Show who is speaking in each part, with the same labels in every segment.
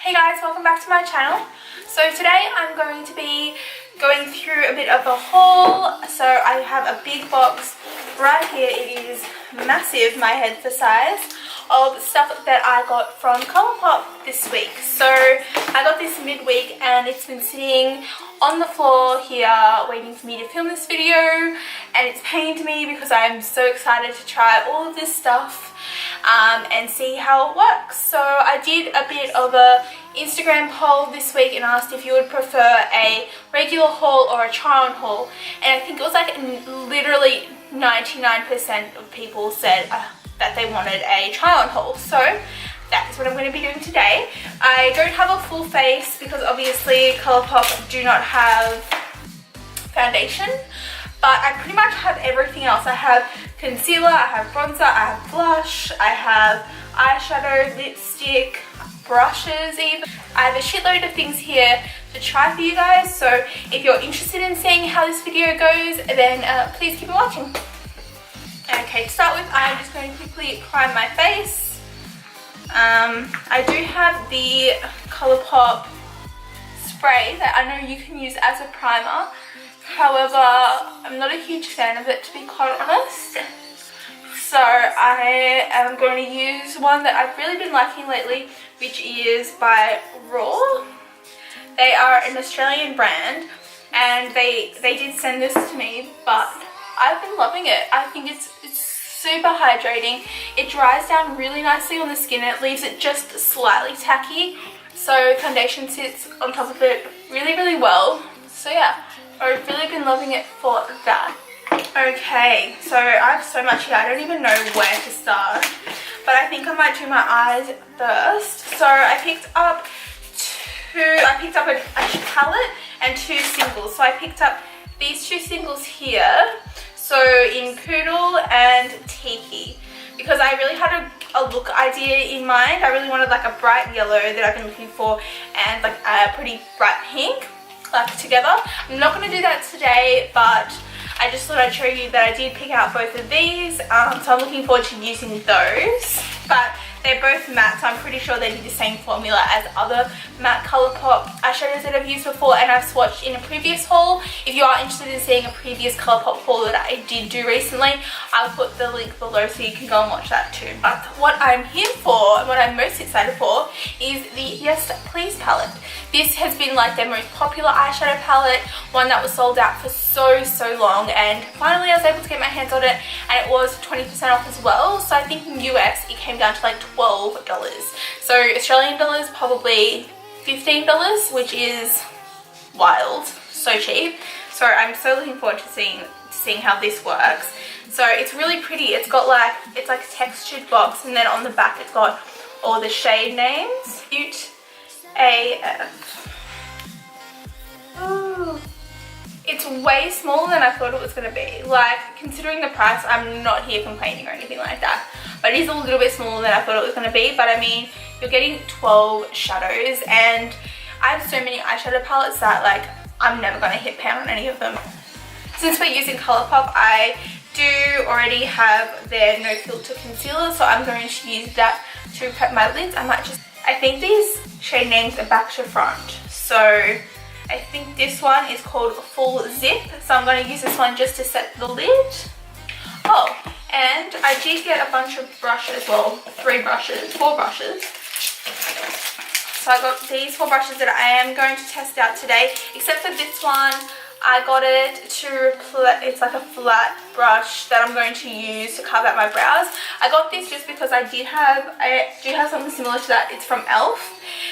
Speaker 1: Hey guys, welcome back to my channel. So today I'm going to be going through a bit of a haul. So I have a big box right here. It is massive, my head for size, of stuff that I got from Colourpop this week. So I got this midweek and it's been sitting on the floor here waiting for me to film this video, and it's pained me because I'm so excited to try all of this stuff and see how it works. So I did a bit of a Instagram poll this week and asked if you would prefer a regular haul or a try on haul, and I think it was like literally 99% of people said that they wanted a try on haul. So that is what I'm going to be doing today. I don't have a full face because obviously Colourpop do not have foundation, but I pretty much have everything else. I have concealer, I have bronzer, I have blush, I have eyeshadow, lipstick, brushes even. I have a shitload of things here to try for you guys, so if you're interested in seeing how this video goes, then please keep on watching. Okay, to start with, I'm just going to quickly prime my face. I do have the Colourpop spray that I know you can use as a primer. However, I'm not a huge fan of it, to be quite honest. So I am going to use one that I've really been liking lately, which is by Raw. They are an Australian brand and they did send this to me, but I've been loving it. I think it's super hydrating. It dries down really nicely on the skin. It leaves it just slightly tacky, so foundation sits on top of it really well. So yeah, I've really been loving it for that. Okay, so I have so much here, I don't even know where to start, but I think I might do my eyes first. So I picked up an eyeshadow palette and two singles. So I picked up these two singles here, so in Poodle and Tiki, because I really had a look idea in mind. I really wanted like a bright yellow that I've been looking for and like a pretty bright pink, like together. I'm not going to do that today, but I just thought I'd show you that I did pick out both of these, so I'm looking forward to using those. But they're both matte, so I'm pretty sure they do the same formula as other matte Colourpop eyeshadows that I've used before and I've swatched in a previous haul. If you are interested in seeing a previous Colourpop haul that I did do recently, I'll put the link below so you can go and watch that too. But what I'm here for and what I'm most excited for is the Yes Please palette. This has been like their most popular eyeshadow palette, one that was sold out for so long, and finally I was able to get my hands on it, and it was 20% off as well. So I think in US it came down to like $12. So Australian dollars probably $15, which is wild, so cheap. So I'm so looking forward to seeing how this works. So it's really pretty. It's got like, it's like a textured box, and then on the back it's got all the shade names. Cute AF. Ooh. It's way smaller than I thought it was going to be. Like, considering the price, I'm not here complaining or anything like that. But it is a little bit smaller than I thought it was going to be. But I mean, you're getting 12 shadows, and I have so many eyeshadow palettes that like I'm never going to hit pan on any of them. Since we're using Colourpop, I do already have their No Filter concealer, so I'm going to use that to prep my lids. I think these shade names are back to front. So I think this one is called Full Zip, so I'm going to use this one just to set the lid. Oh, and I did get a bunch of brushes, well, 4 brushes. So I got these 4 brushes that I am going to test out today, except for this one. I got it to it's like a flat brush that I'm going to use to carve out my brows. I got this just because I do have something similar to that. It's from e.l.f.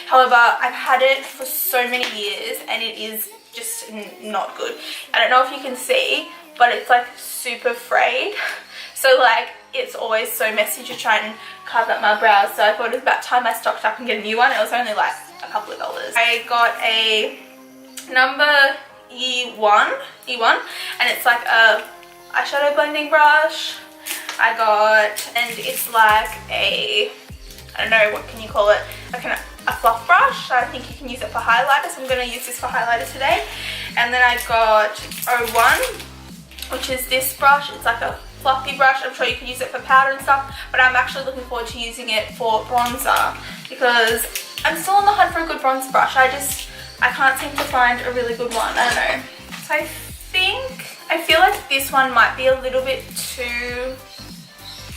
Speaker 1: However, I've had it for so many years and it is just not good. I don't know if you can see, but it's like super frayed. So like, it's always so messy to try and carve out my brows. So I thought it was about time I stocked up and get a new one. It was only like a couple of dollars. I got a number E1, and it's like a eyeshadow blending brush. And it's like a, I don't know, what can you call it, like a fluff brush. So I think you can use it for highlighter, so I'm going to use this for highlighter today. And then I got O1, which is this brush. It's like a fluffy brush. I'm sure you can use it for powder and stuff, but I'm actually looking forward to using it for bronzer because I'm still on the hunt for a good bronze brush. I can't seem to find a really good one. I don't know. So I feel like this one might be a little bit too...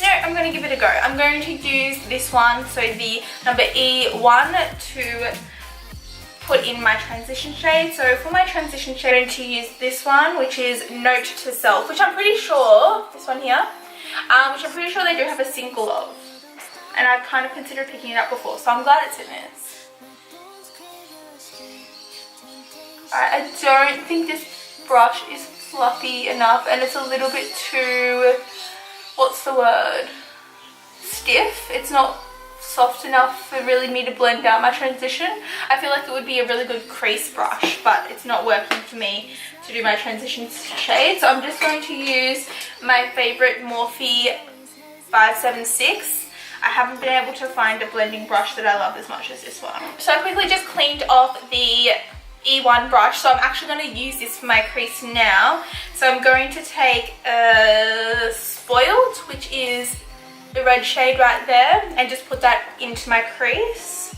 Speaker 1: No, I'm going to give it a go. I'm going to use this one, so the number E1, to put in my transition shade. So for my transition shade, I'm going to use this one, which is Note to Self, which I'm pretty sure, this one here, which I'm pretty sure they do have a single of. And I've kind of considered picking it up before, so I'm glad it's in this. I don't think this brush is fluffy enough, and it's a little bit too, what's the word, stiff. It's not soft enough for really me to blend out my transition. I feel like it would be a really good crease brush, but it's not working for me to do my transition shade. So I'm just going to use my favorite Morphe 576. I haven't been able to find a blending brush that I love as much as this one. So I quickly just cleaned off the E1 brush, so I'm actually going to use this for my crease now. So I'm going to take a Spoiled, which is the red shade right there, and just put that into my crease.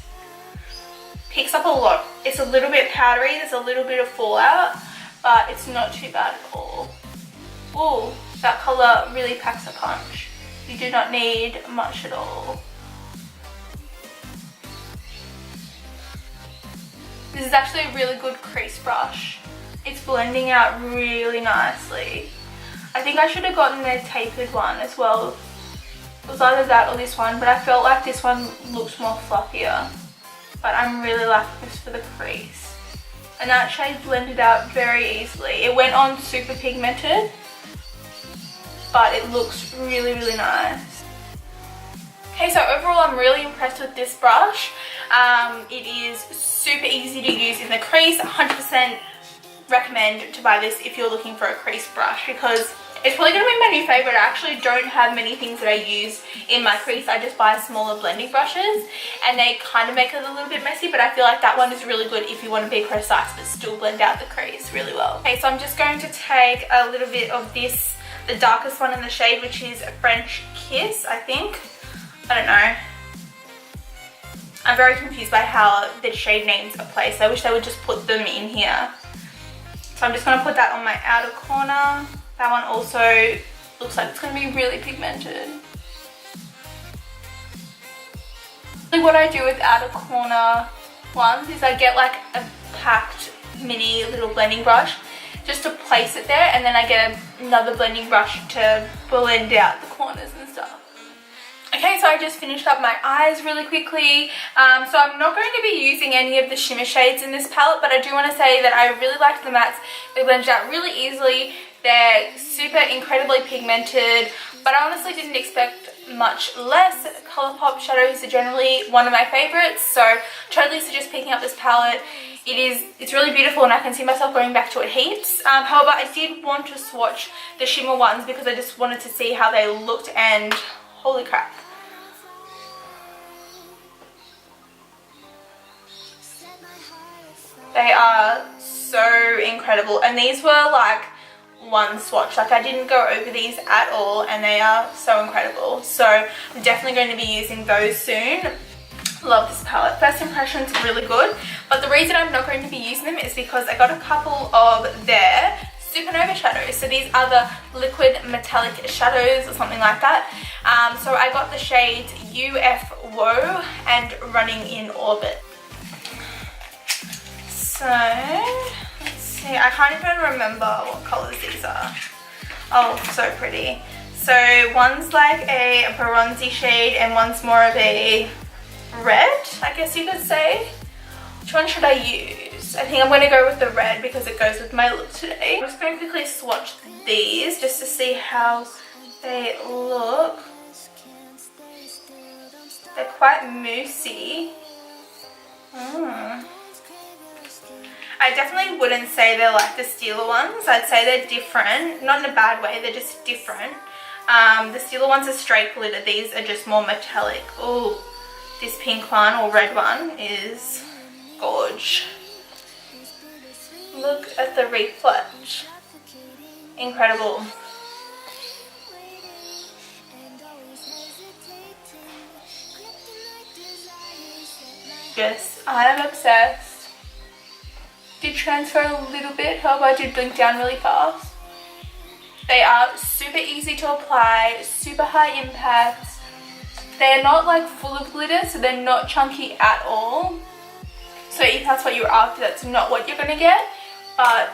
Speaker 1: Picks up a lot. It's a little bit powdery, there's a little bit of fallout, but it's not too bad at all. Ooh, that colour really packs a punch. You do not need much at all. This is actually a really good crease brush. It's blending out really nicely. I think I should have gotten the tapered one as well. It was either that or this one, but I felt like this one looks more fluffier. But I'm really liking this for the crease. And that shade blended out very easily. It went on super pigmented, but it looks really, really nice. Okay, so overall I'm really impressed with this brush. It is super easy to use in the crease. 100% recommend to buy this if you're looking for a crease brush, because it's probably going to be my new favourite. I actually don't have many things that I use in my crease. I just buy smaller blending brushes, and they kind of make it a little bit messy, but I feel like that one is really good if you want to be precise but still blend out the crease really well. Okay, so I'm just going to take a little bit of this, the darkest one in the shade, which is French Kiss, I think. I don't know. I'm very confused by how the shade names are placed. I wish they would just put them in here. So I'm just going to put that on my outer corner. That one also looks like it's going to be really pigmented. What I do with outer corner ones is I get like a packed mini little blending brush just to place it there, and then I get another blending brush to blend out the corners and stuff. Okay, so I just finished up my eyes really quickly. So I'm not going to be using any of the shimmer shades in this palette, but I do want to say that I really liked the mattes. They blended out really easily. They're super incredibly pigmented, but I honestly didn't expect much less. Colourpop shadows are generally one of my favorites, so totally suggest picking up this palette. It's really beautiful, and I can see myself going back to it heaps. However, I did want to swatch the shimmer ones because I just wanted to see how they looked, and holy crap. They are so incredible, and these were like one swatch. Like, I didn't go over these at all, and they are so incredible. So I'm definitely going to be using those soon. Love this palette. First impressions really good, but the reason I'm not going to be using them is because I got a couple of their Supernova shadows. So these are the liquid metallic shadows or something like that. So I got the shades UFO and Running in Orbit. So let's see, I can't even remember what colours these are. Oh, so pretty. So one's like a bronzy shade and one's more of a red, I guess you could say. Which one should I use? I think I'm going to go with the red because it goes with my look today. I'm just going to quickly swatch these just to see how they look. They're quite moussey. I definitely wouldn't say they're like the Stila ones. I'd say they're different. Not in a bad way, they're just different. The Stila ones are straight glitter. These are just more metallic. Oh, this pink one or red one is gorge. Look at the reflex. Incredible. just, I am obsessed. Did transfer a little bit, however I did blink down really fast. They are super easy to apply, super high impact. They're not like full of glitter, so they're not chunky at all. So if that's what you're after, that's not what you're gonna get. But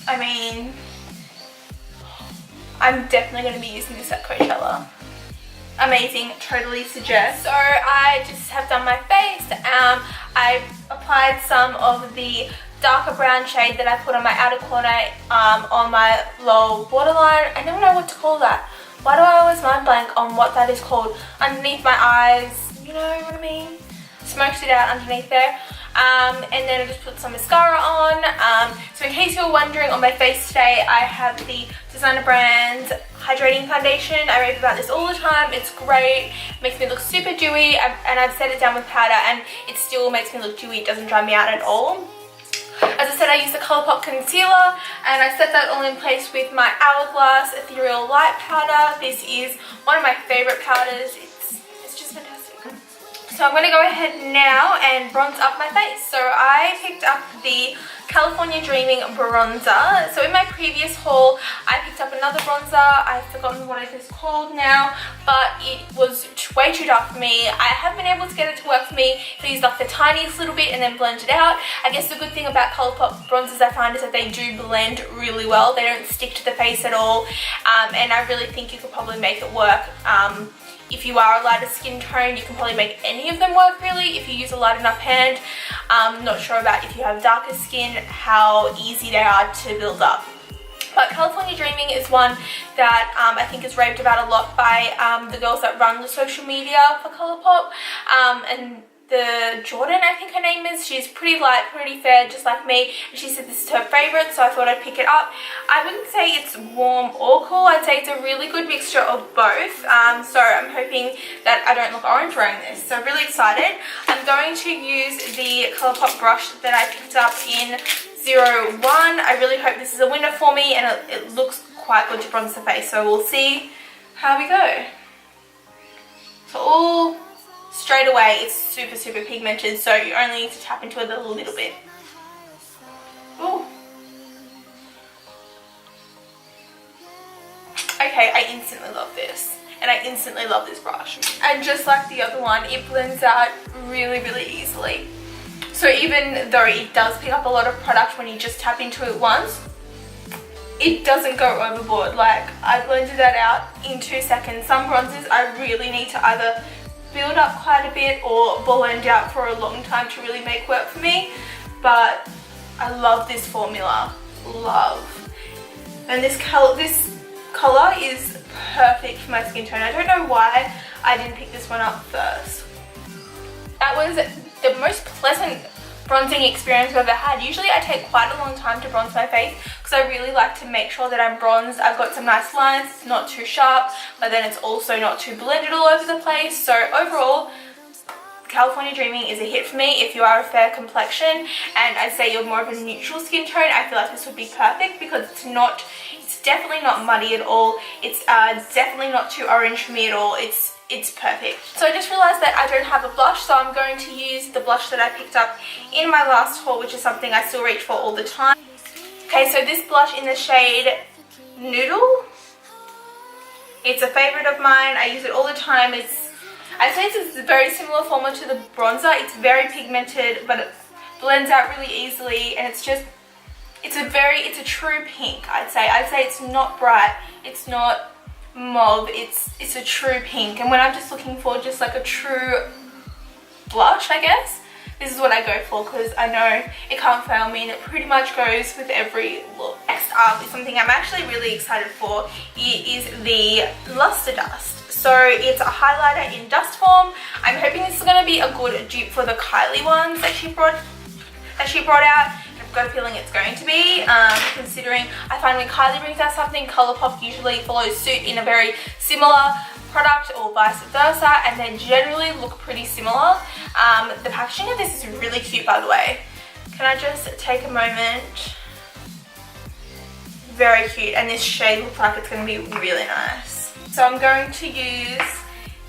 Speaker 1: I mean, I'm definitely gonna be using this at Coachella. Amazing, totally suggest. So I just have done my face. I applied some of the darker brown shade that I put on my outer corner on my lower waterline. I never know what to call that. Why do I always mind blank on what that is called? Underneath my eyes, you know what I mean? Smoked it out underneath there. And then I just put some mascara on. So in case you're wondering, on my face today, I have the designer brand Hydrating foundation. I rave about this all the time. It's great. It makes me look super dewy, and I've set it down with powder, and it still makes me look dewy. It doesn't dry me out at all. As I said, I use the Colourpop concealer, and I set that all in place with my Hourglass Ethereal Light Powder. This is one of my favourite powders. It's just fantastic. So I'm going to go ahead now and bronze up my face. So I picked up the California Dreaming bronzer. So in my previous haul, I picked up another bronzer. I've forgotten what it is called now, but it was way too dark for me. I have been able to get it to work for me. I used like the tiniest little bit and then blend it out. I guess the good thing about Colourpop bronzers I find is that they do blend really well. They don't stick to the face at all, and I really think you could probably make it work. If you are a lighter skin tone, you can probably make any of them work really if you use a light enough hand. I'm not sure about if you have darker skin, how easy they are to build up. But California Dreaming is one that I think is raved about a lot by the girls that run the social media for Colourpop. And the Jordan, I think her name is, she's pretty light, pretty fair, just like me, and she said this is her favourite, so I thought I'd pick it up. I wouldn't say it's warm or cool, I'd say it's a really good mixture of both, so I'm hoping that I don't look orange wearing this, so really excited. I'm going to use the Colourpop brush that I picked up in 01. I really hope this is a winner for me, and it looks quite good to bronze the face, so we'll see how we go. So all straight away, it's super, super pigmented, so you only need to tap into it a little bit. Ooh. Okay, I instantly love this. And I instantly love this brush. And just like the other one, it blends out really, really easily. So even though it does pick up a lot of product when you just tap into it once, it doesn't go overboard. Like, I blended that out in 2 seconds. Some bronzers I really need to either build up quite a bit or blend out for a long time to really make work for me, but I love this formula, love. And this color is perfect for my skin tone. I don't know why I didn't pick this one up first. That was the most pleasant bronzing experience I've ever had. Usually I take quite a long time to bronze my face because I really like to make sure that I'm bronzed. I've got some nice lines, it's not too sharp, but then it's also not too blended all over the place. So overall, California Dreaming is a hit for me if you are a fair complexion, and I'd say you're more of a neutral skin tone. I feel like this would be perfect because it's definitely not muddy at all. It's definitely not too orange for me at all. It's perfect. So I just realized that I don't have a blush, so I'm going to use the blush that I picked up in my last haul, which is something I still reach for all the time. Okay, so this blush in the shade Noodle. It's a favorite of mine. I use it all the time. I'd say it's a very similar formula to the bronzer. It's very pigmented, but it blends out really easily, and it's a true pink, I'd say. I'd say it's not bright, it's not mauve, it's a true pink. And when I'm just looking for just like a true blush, I guess, this is what I go for, because I know it can't fail me and it pretty much goes with every look. Next up is something I'm actually really excited for. It is the Luster Dust. So it's a highlighter in dust form. I'm hoping this is going to be a good dupe for the Kylie ones that she brought out. I've got a feeling it's going to be, considering I find when Kylie brings out something, Colourpop usually follows suit in a very similar product or vice versa, and they generally look pretty similar. The packaging of this is really cute, by the way. Can I just take a moment? Very cute, and this shade looks like it's going to be really nice. So I'm going to use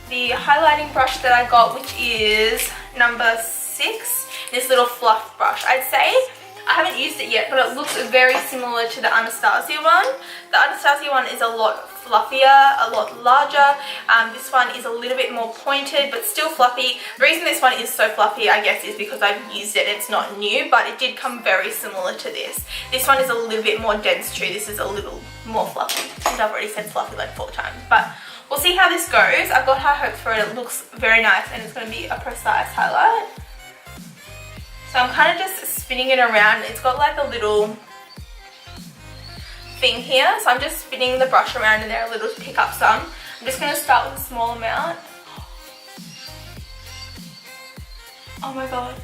Speaker 1: the highlighting brush that I got, which is number 6, this little fluff brush. I'd say I haven't used it yet, but it looks very similar to the Anastasia one. The Anastasia one is a lot fluffier, a lot larger. This one is a little bit more pointed, but still fluffy. The reason this one is so fluffy, I guess, is because I've used it. It's not new, but it did come very similar to this. This one is a little bit more dense too. This is a little more fluffy. I think I've already said fluffy like 4 times, but we'll see how this goes. I've got high hopes for it. It looks very nice, and it's going to be a precise highlight. So I'm kind of just spinning it around. It's got like a little thing here, so I'm just spinning the brush around in there a little to pick up some. I'm just going to start with a small amount. Oh my god.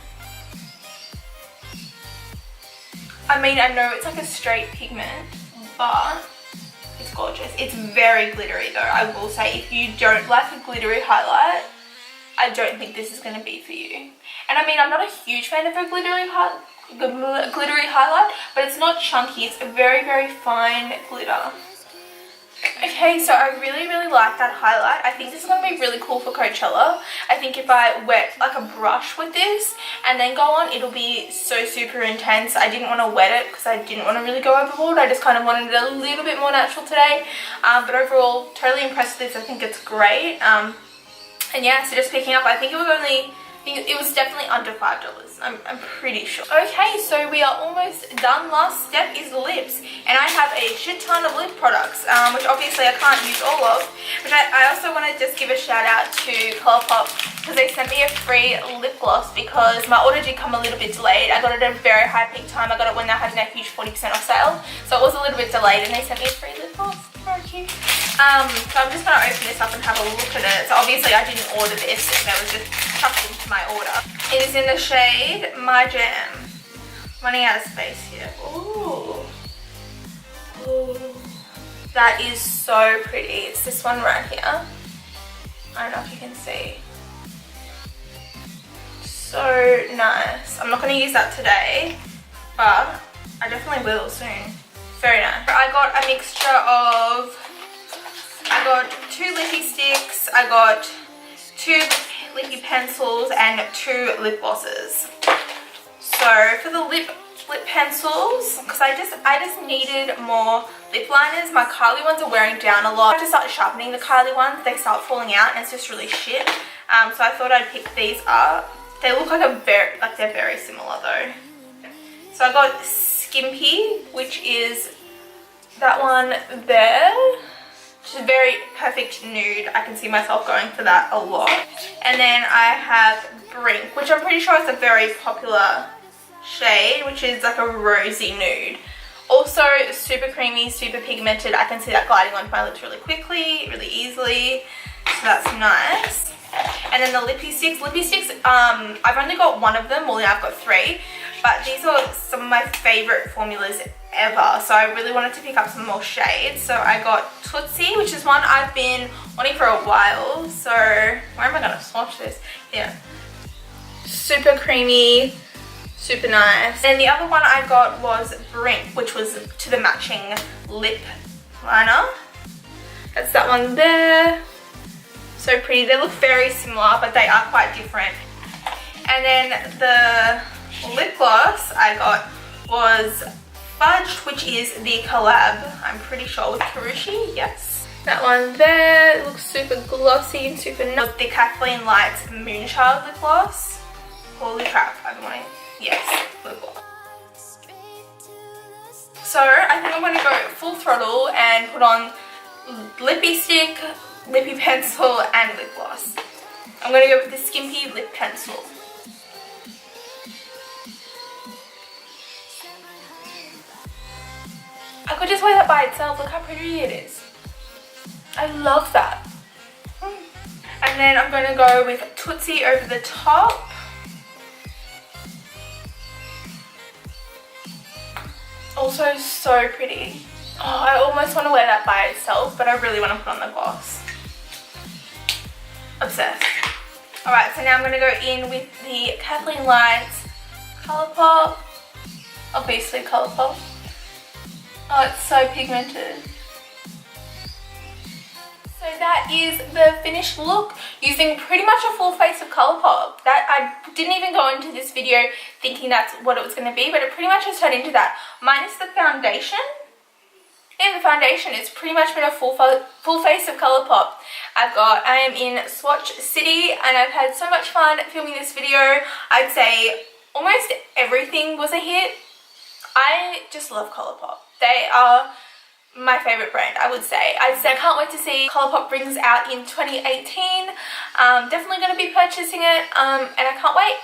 Speaker 1: I mean, I know it's like a straight pigment, but it's gorgeous. It's very glittery though, I will say. If you don't like a glittery highlight, I don't think this is going to be for you. And I mean, I'm not a huge fan of a glittery highlight, but it's not chunky. It's a very, very fine glitter. Okay, so I really, really like that highlight. I think this is going to be really cool for Coachella. I think if I wet like a brush with this and then go on, it'll be so super intense. I didn't want to wet it because I didn't want to really go overboard. I just kind of wanted it a little bit more natural today. But overall, totally impressed with this. I think it's great. And yeah, so just picking up, I think it was definitely under $5. I'm pretty sure. Okay, so we are almost done. Last step is the lips, and I have a shit ton of lip products, which obviously I can't use all of. Which I also want to just give a shout out to Colourpop, because they sent me a free lip gloss because my order did come a little bit delayed. I got it at a very high peak time. I got it when they had a huge 40% off sale, so it was a little bit delayed, and they sent me a free lip gloss. Very cute. So I'm just going to open this up and have a look at it. So obviously I didn't order this, it was just chucked into my order. It is in the shade My Jam. Running out of space here. Ooh. Ooh. That is so pretty. It's this one right here. I don't know if you can see. So nice. I'm not going to use that today, but I definitely will soon. Very nice. I got a mixture of, I got 2 lippy sticks, I got 2 lippy pencils and 2 lip glosses. So for the lip pencils, because I just needed more lip liners. My Kylie ones are wearing down a lot. I have to start sharpening the Kylie ones. They start falling out and it's just really shit. So I thought I'd pick these up. They look like they're very similar though. So I got Skimpy, which is that one there. Which is a very perfect nude. I can see myself going for that a lot. And then I have Brink, which I'm pretty sure is a very popular shade, which is like a rosy nude. Also super creamy, super pigmented. I can see that gliding onto my lips really quickly, really easily. So that's nice. And then the lippy sticks. I've only got one of them. Well, now I've got 3. But these are some of my favourite formulas ever. So I really wanted to pick up some more shades. So I got Tootsie, which is one I've been wanting for a while. So where am I going to swatch this? Yeah. Super creamy, super nice. And the other one I got was Brink, which was to the matching lip liner. That's that one there. So pretty. They look very similar, but they are quite different. And then the lip gloss I got was Fudge, which is the collab, I'm pretty sure, with Karushi. Yes. That one there. It looks super glossy and super nice. The Kathleenlights Moonchild lip gloss. Holy crap, I've been wanting, yes, lip gloss. So I think I'm going to go full throttle and put on lippy stick, lippy pencil and lip gloss. I'm going to go with the Skimpy lip pencil. I could just wear that by itself. Look how pretty it is. I love that. And then I'm going to go with Tootsie over the top. Also so pretty. Oh, I almost want to wear that by itself, but I really want to put on the gloss. Obsessed. Alright, so now I'm going to go in with the Kathleenlights Colourpop. Obviously Colourpop. Oh, it's so pigmented. So that is the finished look using pretty much a full face of Colourpop. That I didn't even go into this video thinking that's what it was going to be, but it pretty much has turned into that. Minus the foundation. In the foundation, it's pretty much been a full face of Colourpop. I am in Swatch City and I've had so much fun filming this video. I'd say almost everything was a hit. I just love Colourpop. They are my favourite brand, I would say. I can't wait to see Colourpop brings out in 2018. Definitely going to be purchasing it and I can't wait.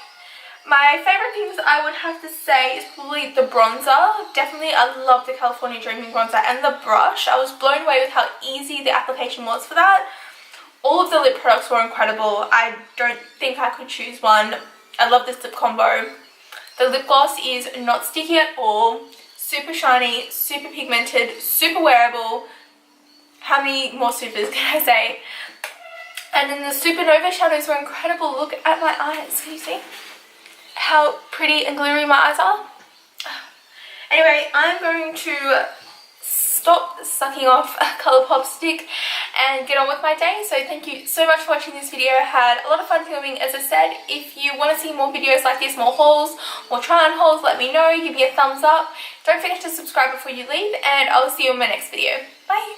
Speaker 1: My favourite things I would have to say is probably the bronzer. Definitely, I love the California Dreaming bronzer and the brush. I was blown away with how easy the application was for that. All of the lip products were incredible. I don't think I could choose one. I love this lip combo. The lip gloss is not sticky at all. Super shiny, super pigmented, super wearable. How many more supers can I say? And then the Supernova shadows were incredible. Look at my eyes. Can you see how pretty and glittery my eyes are? Anyway, I'm going to stop sucking off a Colourpop stick and get on with my day. So thank you so much for watching this video. I had a lot of fun filming, as I said. If you want to see more videos like this, more hauls, more try-on hauls, let me know. Give me a thumbs up. Don't forget to subscribe before you leave, and I'll see you in my next video. Bye!